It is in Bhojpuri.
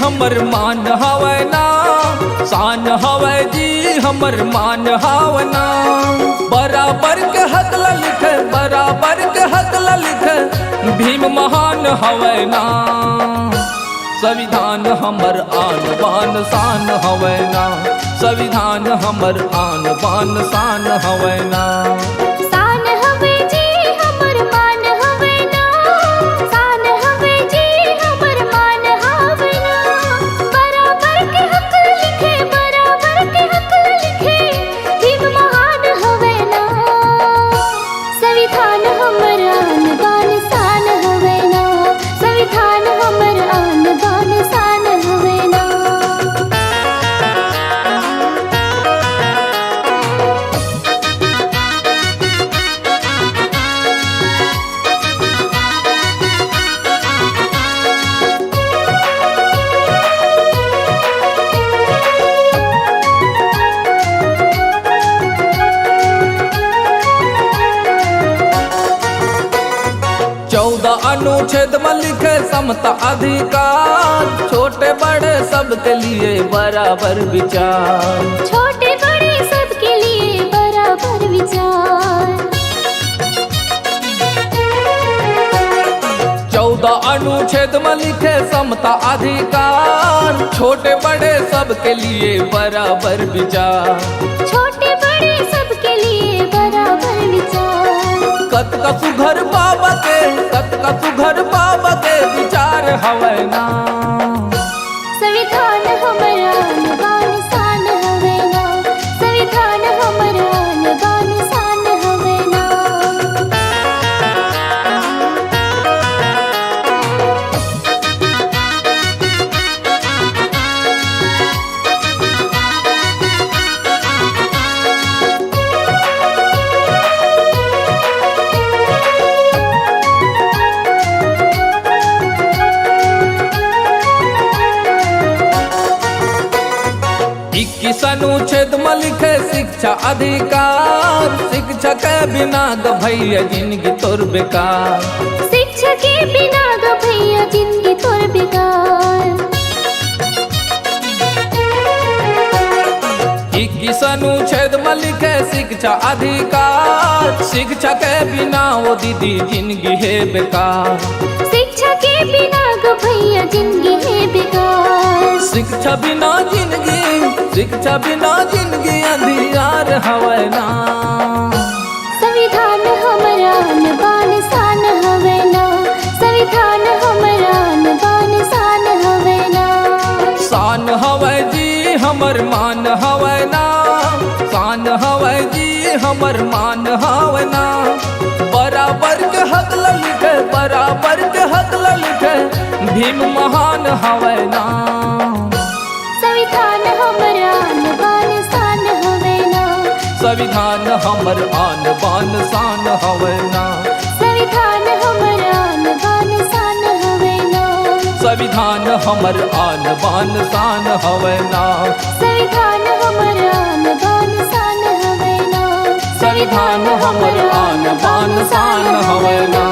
हमर मान हवै ना, शान हवै जी हमर मान हवना। बराबर के हक ला लिखे, बराबर के हक ला लिखे, भीम महान हवै ना। संविधान हमर आन बान शान हवै ना, संविधान हमर आन बान शान हवै ना। शान हवै जी हमर मान हवै ना, शान हवै जी हमर मान हवै ना। बराबर के हक लिखे, बराबर के हक लिखे, भीम महान हवै ना। संविधान हमर आन बान शान हवै ना, संविधान हमर आन बान शान हवै ना। अनुच्छेद में लिखे समता अधिकार, छोटे बड़े सबके लिए बराबर विचार, छोटे बड़े सबके लिए बराबर विचार। 14 अनुच्छेद में लिखे समता अधिकार, छोटे बड़े सबके लिए बराबर विचार, छोटे बड़े सबके लिए बराबर विचार। कत का सुघर बाबा के, कत का सुघर बाबा के विचार हवै ना। संविधान हमर आन बान शान हवै ना, संविधान हमर आन बान शान हवै ना। अनुच्छेद में लिखे शिक्षा अधिकार, शिक्षा के बिना ग भैया जिंदगी तोर बेकार, शिक्षा के बिना ग भैया जिंदगी तोर बेकार। 21 अनुच्छेद में लिखे शिक्षा अधिकार, शिक्षा के बिना वो दीदी जिंदगी है बेकार, शिक्षा के बिना ग भैया जिंदगी है बेकार। शिक्षा बिना जिंदगी, शिक्षा बिना जिंदगी अंधियार हवै ना। संविधान हमर आन बान शान हवै ना, संविधान हमर आन बान शान हवै ना। शान हवै जी हमर मान हवै ना, शान हवै जी हमर मान हवै ना। बराबर के हक ला लिखे, बराबर के हक ला लिखे, भीम महान हवै ना। संविधान हमर आन बान शान हवै ना, संविधान हमर आन बान शान हवै ना। संविधान हमर आन बान शान हवै ना, संविधान हमर आन बान शान हवै ना। संविधान हमर आन बान शान हवै ना, संविधान हमर आन बान शान हवै ना।